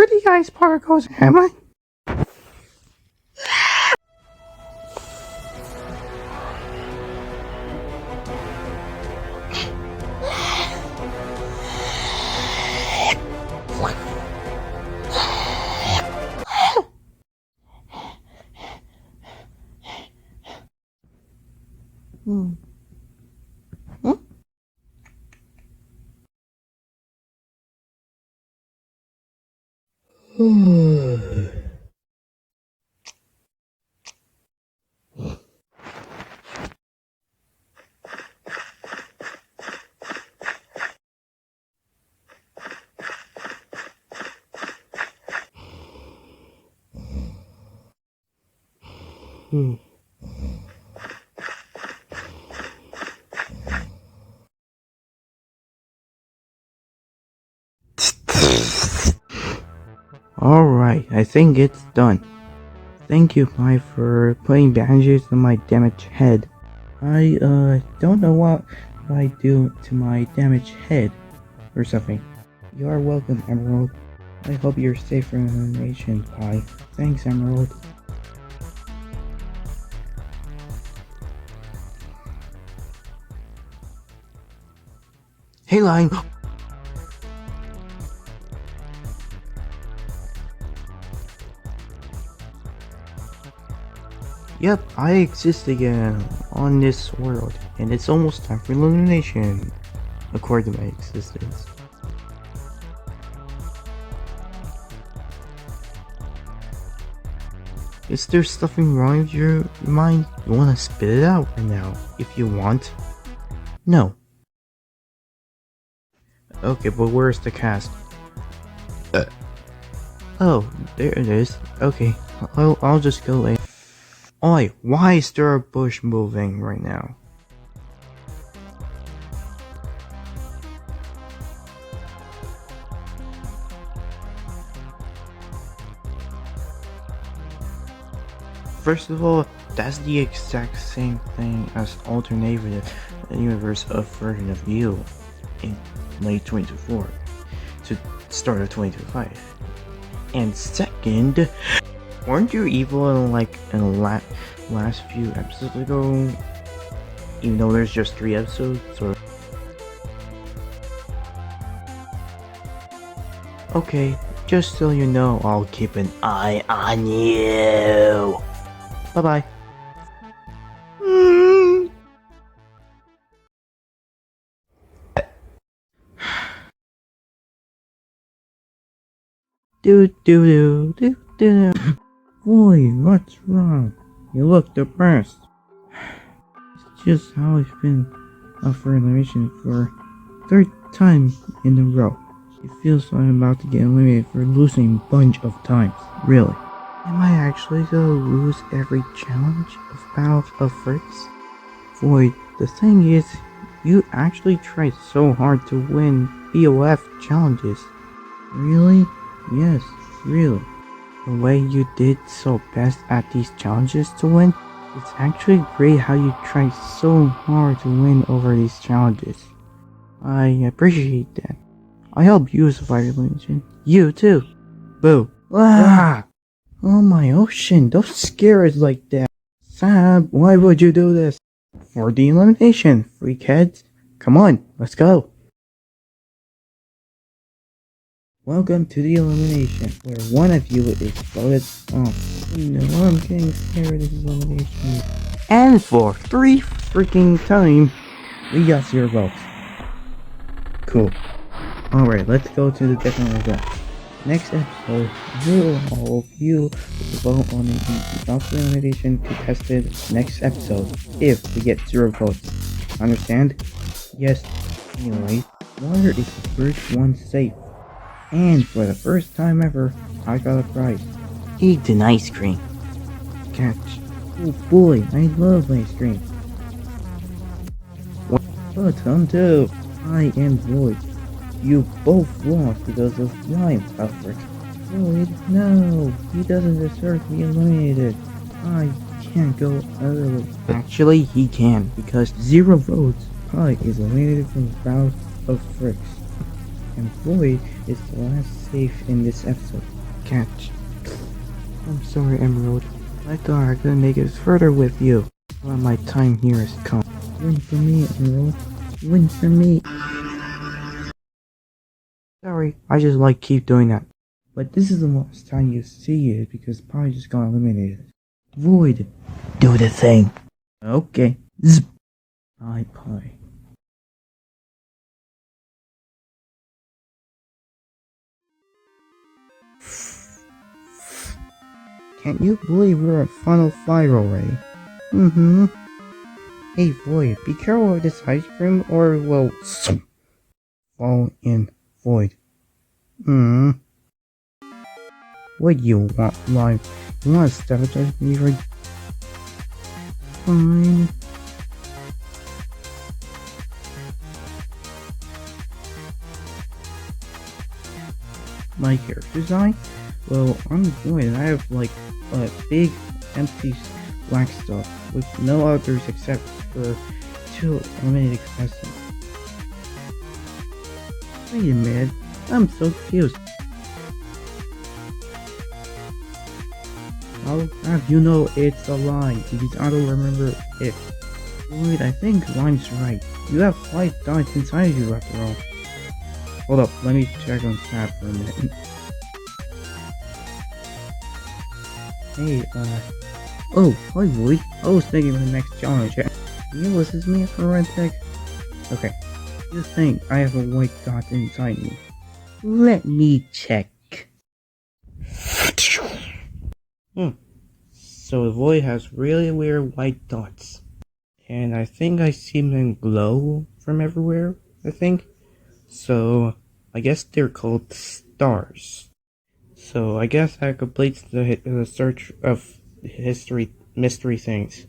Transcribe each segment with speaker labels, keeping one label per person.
Speaker 1: where the ice particles, am I? Hmm. Hmm. Alright, I think it's done. Thank you, Pi, for putting bandages on my damaged head. I, don't know what I do to my damaged head or something. You are welcome, Emerald. I hope you're safe from elimination, Pi. Thanks, Emerald. Hey, Lion! Yep, I exist again on this world, and it's almost time for elimination, according to my existence. Is there something wrong with your mind? You wanna spit it out right now, if you want? No. Okay, but where's the cast? Oh, there it is. Okay, I'll just go later. Oi, why is there a bush moving right now? First of all, that's the exact same thing as alternative universe of version of you in late 2024 to start of 2025. And second, weren't you evil in the last few episodes ago? Even though there's just 3 episodes, or... Okay, just so you know, I'll keep an eye on you. Bye-bye. Do. Boy, what's wrong? You look depressed. It's just how I've been up for elimination for 3rd time in a row. It feels like I'm about to get eliminated for losing a bunch of times. Really. Am I actually gonna lose every challenge of Battle of Fricks? Boy, the thing is, you actually tried so hard to win B.O.F challenges. Really? Yes, really. The way you did so best at these challenges to win, it's actually great how you tried so hard to win over these challenges. I appreciate that. I hope you survive elimination. You too. Boo. Ah! Oh my ocean, don't scare us like that. S.A.B, why would you do this? For the elimination, freakheads. Come on, let's go. Welcome to the elimination, where one of you is voted off. No, I'm getting scared of this elimination. And for 3 freaking times, we got 0 votes. Cool. Alright, let's go to the different results. Next episode, all of you will vote on the elimination contested next episode, if we get 0 votes. Understand? Yes. Anyway, water is the first one safe. And for the first time ever, I got a prize. Eat an ice cream. Catch. Oh boy, I love ice cream. But too. I am Void. You both lost because of slime outbreak. Void, no, he doesn't deserve to be eliminated. I can't go early. Actually, he can, because 0 votes. Pi is eliminated from Battle of Fricks. and Void is the last safe in this episode. Catch. I'm sorry, Emerald. I thought I could make it further with you. Well, my time here has come. Win for me, Emerald. Win for me. Sorry, I just keep doing that. But this is the last time you see it because probably just got eliminated. Void. Do the thing. Okay. Zip. Bye bye. Can't you believe we're at Final 5 already? Mm-hmm. Hey Void, be careful with this ice cream or will fall in Void. What do you want, Lime? You want to sabotage me right? Fine. My character design? Well, I'm Void and I have a big empty black stuff with no others except for 2 eliminated contestants. Wait a minute, I'm so confused. I'll have you know it's a lie because I don't remember it. Wait, I think Lime's right. You have 5 dots inside you after all. Hold up, let me check on S.A.B for a minute. Hey, oh, hi Void. I was thinking of the next challenge. Can you listen to me for a sec? Okay. Just think I have a white dot inside me. Let me check. So the Void has really weird white dots. And I think I see them glow from everywhere, I think. So, I guess they're called stars. So, I guess that completes the search of mystery things.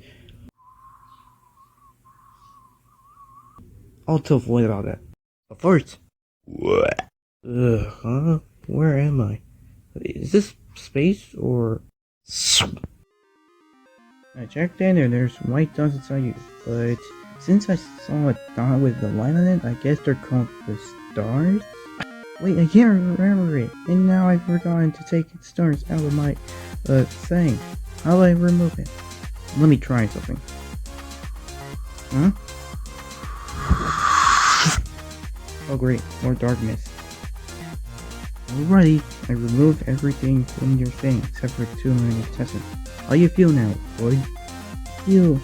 Speaker 1: I'll tell Void about that. But first, what? Where am I? Is this space or? I checked in and there's white dots inside you, but since I saw a dot with the light on it, I guess they're called the stars? Wait, I can't remember it, and now I've forgotten to take the stars out of my, thing. How do I remove it? Let me try something. Huh? Oh great, more darkness. Alrighty, I removed everything from your thing except for 2 minute testing. How you feel now, boy? Feel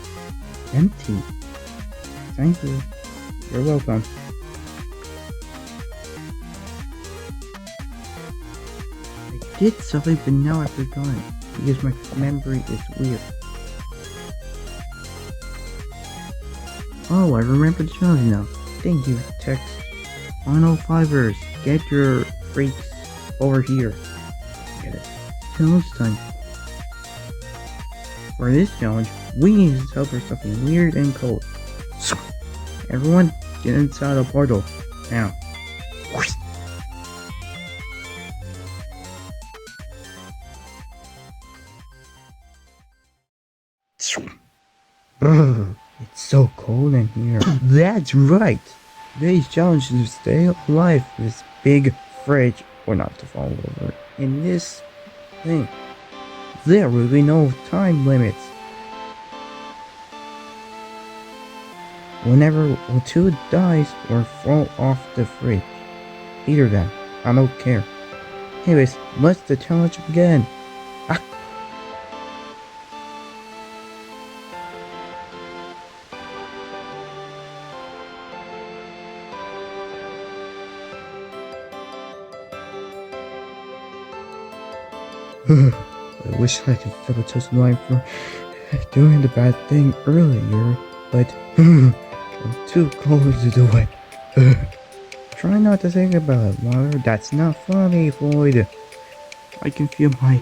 Speaker 1: empty. Thank you. You're welcome. I did something but now I forgot it because my memory is weird. Oh, I remember the challenge now. Thank you, text. Final fivers, get your freaks over here. Get it. Challenge time. For this challenge, we need to tell for something weird and cold. Everyone, get inside the portal. Now. It's so cold in here. That's right. Today's challenge is to stay alive in this big fridge, or not to fall over, in this thing. There will be no time limits. Whenever 2 dies or fall off the fridge. Either then, I don't care. Anyways, let's the challenge begin. I wish I could sabotage Lime for doing the bad thing earlier, but I'm too cold to do it. Try not to think about it, Water. That's not funny, Void. I can feel my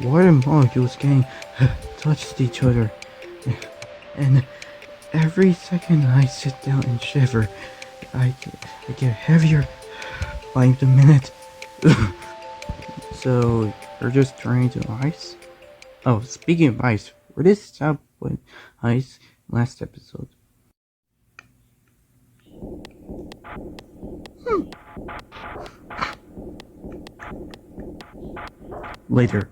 Speaker 1: water molecules getting touched each other, and every second I sit down and shiver, I get heavier by the minute. So, you're just trying to ice? Oh, speaking of ice, where did S.A.B put ice last episode? later.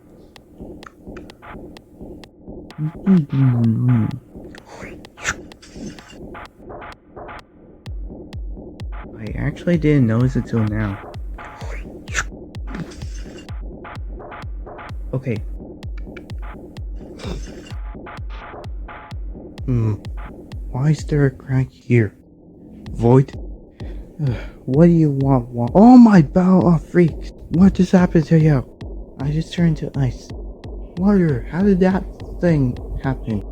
Speaker 1: I actually didn't notice it till now. Okay. Why is there a crack here? Void? What do you want? Oh my B.O.F freaks! What just happened to you? I just turned to ice. Water, how did that thing happen?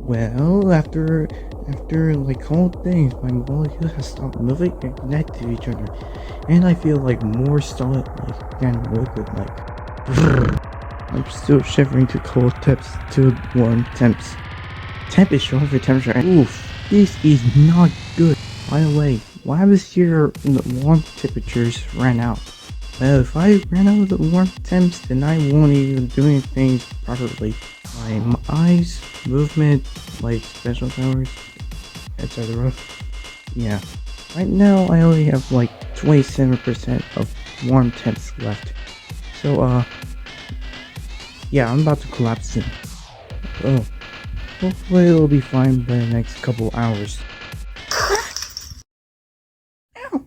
Speaker 1: Well, after like cold things, my molecules have stopped moving and connect to each other. And I feel like more solid like than liquid like. I'm still shivering to cold temps to warm temps. Temp is short for temperature. Oof, this is not good. By the way, why was your warm temperatures ran out? Well, if I ran out of the warm temps, then I won't even do anything properly. My eyes, movement, like special powers, etc. Yeah. Right now, I only have like 27% of warm temps left. So, yeah, I'm about to collapse soon. Oh, hopefully it'll be fine by the next couple hours. Ow!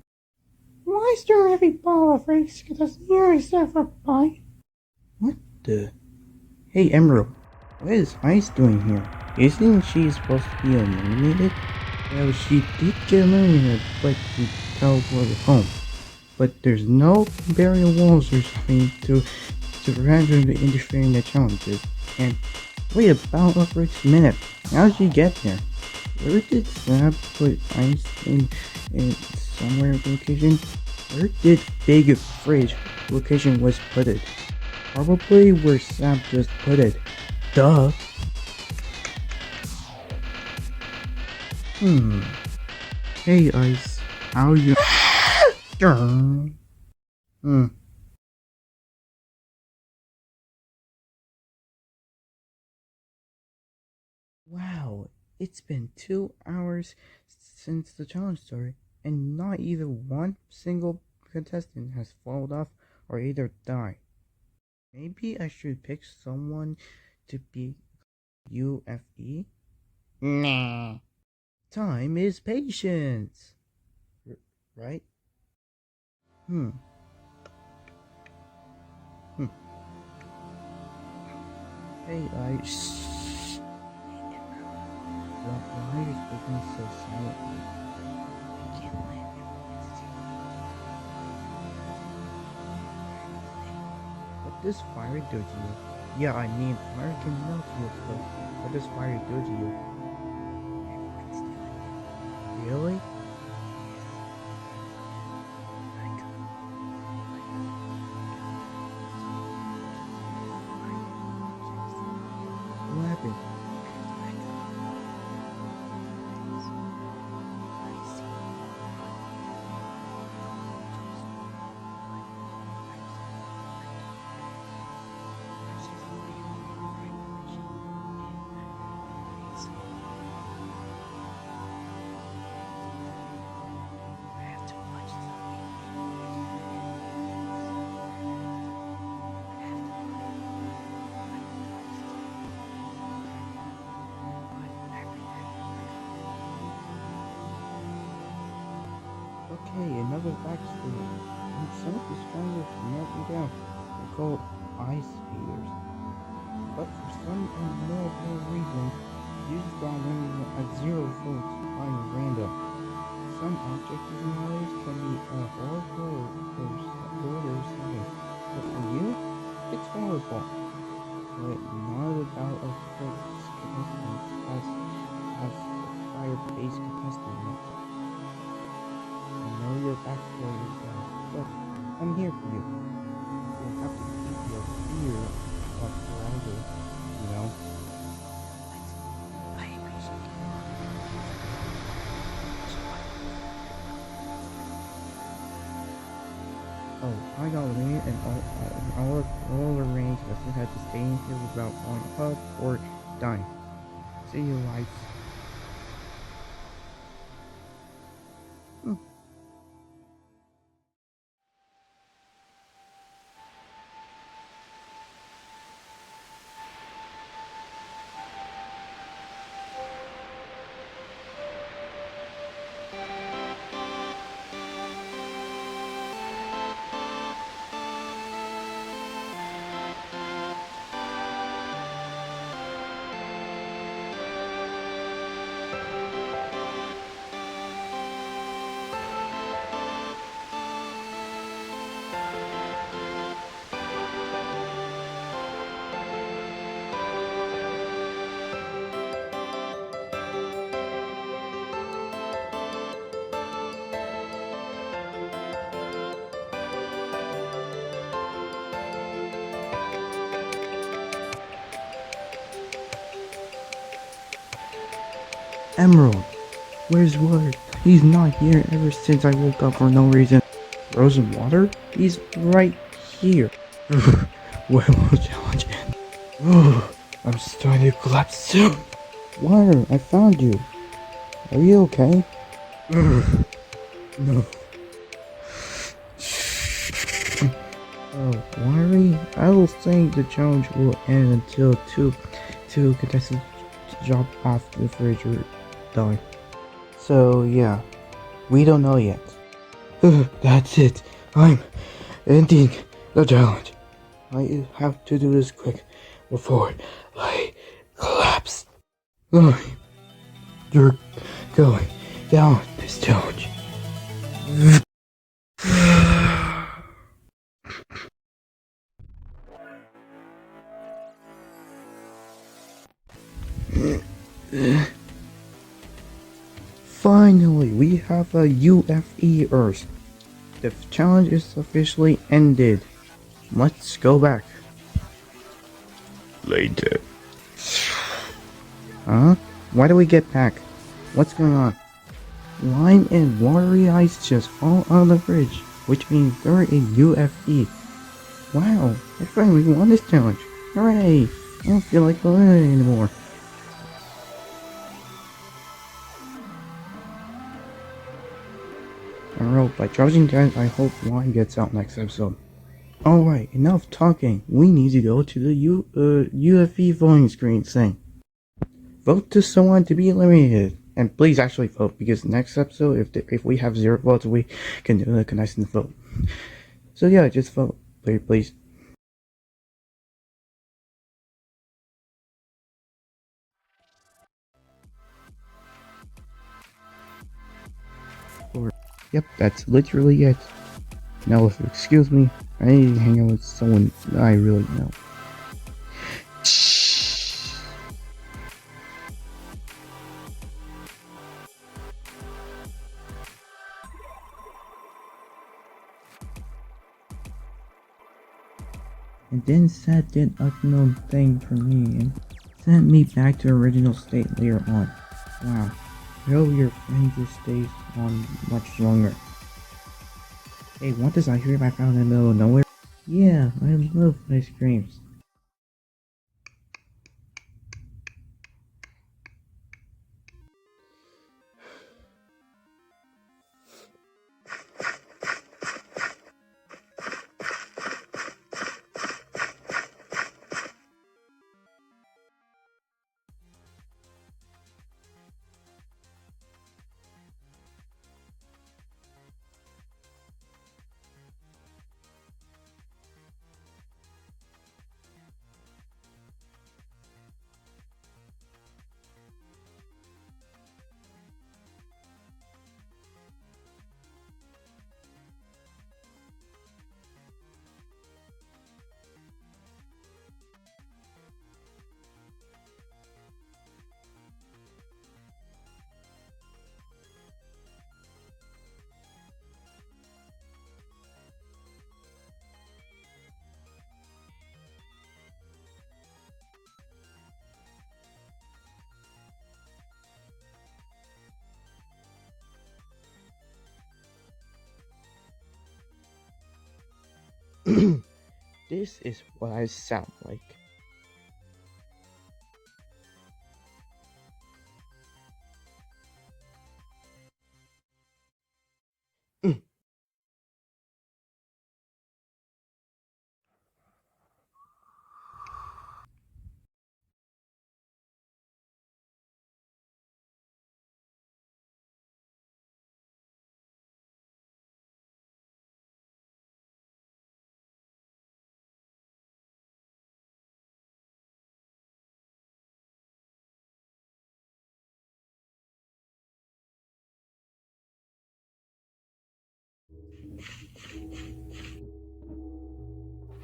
Speaker 1: Why is there every ball of race get us near except for pie? What the? Hey Emerald, what is Ice doing here? Isn't she supposed to be eliminated? Well, she did get eliminated, but she teleported home. But there's no barrier walls or something to prevent her from interfering in the challenges. And wait about a minute. How did she get there? Where did S.A.B put Ice in somewhere location? Where did Big Fridge location was put it? Probably where S.A.B just put it. Duh. Hey Ice, how you? Wow, it's been 2 hours since the challenge started, and not even one single contestant has fallen off or either died. Maybe I should pick someone to be UFE? Nah. Time is patience. Right? Hmm. Hey, why are you speaking so silently? I can't let everyone see you. What does fire do to you? Yeah, I mean, fire can melt you, but what does fire do to you? Everyone's doing it. Really? What happened? Okay, another backstory. When some of the strongest melt me down, they're called ice speeders. But for some unknowable reason, these got limited at 0 volts by random. Some object personalities can be a horrible or something. But for you, it's horrible. But not about a first contestant as fire-based contestant yet. I know your backstory is bad, but I'm here for you. You'll have to keep your fear up forever, you know? Oh, I got eliminated and all the remaining contestants had to stay in here without falling up or dying. See you, lights. Emerald, where's Wood? He's not here ever since I woke up for no reason. Frozen water? He's right here. When will the challenge end? I'm starting to collapse soon. Water, I found you. Are you okay? No. Oh, worry. I will think the challenge will end until two contestants drop off the fridge or die. So yeah, we don't know yet. That's it. I'm ending the challenge. I have to do this quick before I collapse. You're going down this challenge. Finally, we have a UFE Earth. The challenge is officially ended. Let's go back. Later. Huh? Why do we get back? What's going on? Lime and watery ice just fall out of the fridge, which means they're in UFE. Wow, I finally won this challenge. Hooray! I don't feel like doing it anymore. Alright, by charging that, I hope Lime gets out next episode. Alright, enough talking. We need to go to the UFE voting screen thing. Vote to someone to be eliminated. And please actually vote, because next episode, if we have 0 votes, we can do a contestant vote. So yeah, just vote, please. Yep, that's literally it. Now, if you excuse me, I need to hang out with someone I really know. And then Seth did an unknown thing for me and sent me back to original state later on. Wow. I hope your friend just stays on much longer. Hey, what does I hear I found in the middle of nowhere? Yeah, I love ice creams. This is what I sound like.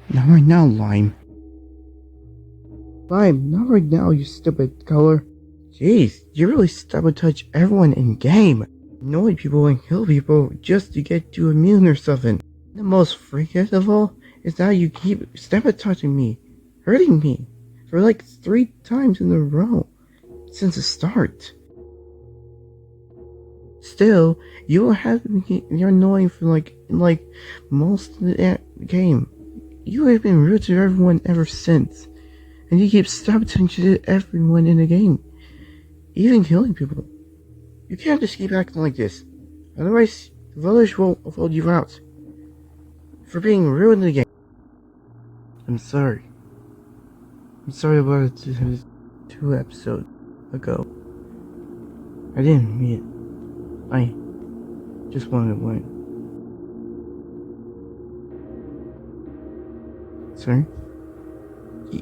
Speaker 1: Not right now, Lime. Lime, not right now, you stupid color. Jeez, you really sabotage everyone in game. Annoy people and kill people just to get you immune or something. The most freakiest of all is that you keep sabotaging me, hurting me, for like 3 times in a row since the start. Still, you have you're annoying for like most of the game. You have been rude to everyone ever since, and you keep sabotaging everyone in the game, even killing people. You can't just keep acting like this, otherwise the village will vote you out for being rude in the game. I'm sorry. I'm sorry about it 2 episodes ago. I didn't mean it. I just wanted to win. Sir?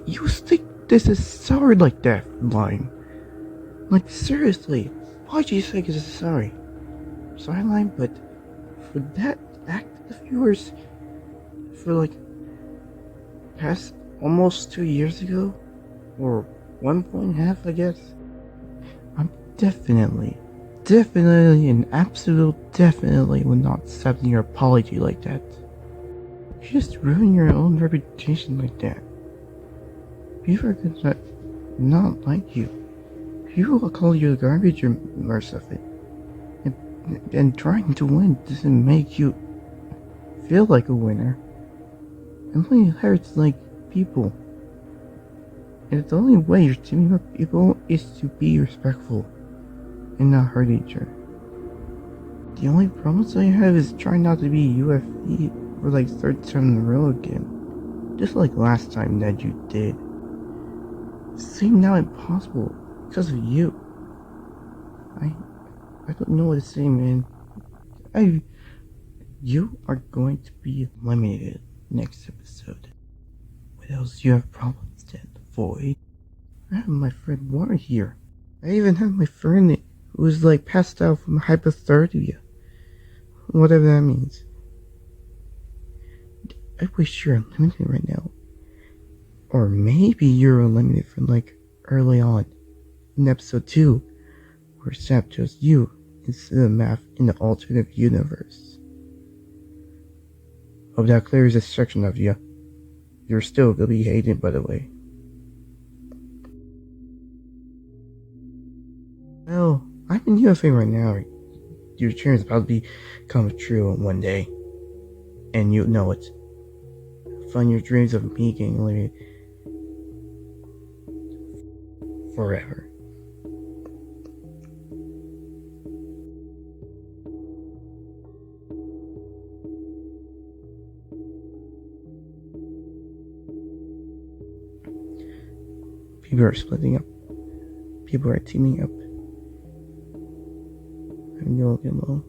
Speaker 1: You think this is sorry like that, line? Like, seriously, why'd you think this is sorry? Sorry, line, but for that act of yours, for like, past almost 2 years ago? Or 1.5, I guess? I'm definitely, and absolute definitely would not accept your apology like that. You just ruin your own reputation like that. People are gonna not like you. People will call you garbage or worse of it. And trying to win doesn't make you feel like a winner. It only hurts like people. And the only way you're teaming up people is to be respectful and not hurt each other. The only promise I have is try not to be UFE for like third time in a row again. Just like last time that you did. Seem now impossible because of you. I don't know what to say, man. You are going to be eliminated next episode. What else do you have problems then, Void? I have my friend Warren here. I even have my friend who was like passed out from hypothermia. Whatever that means. I wish you're eliminated right now. Or maybe you're eliminated from like early on in episode 2, where S.A.B chose you instead of Math in the alternative universe. Hope that clears this section of you. You're still gonna be hated, by the way. Well, I'm in UFA right now. Your dream is about to become true one day. And you know it. Find your dreams of me getting eliminated forever. People are splitting up. People are teaming up. I'm going alone.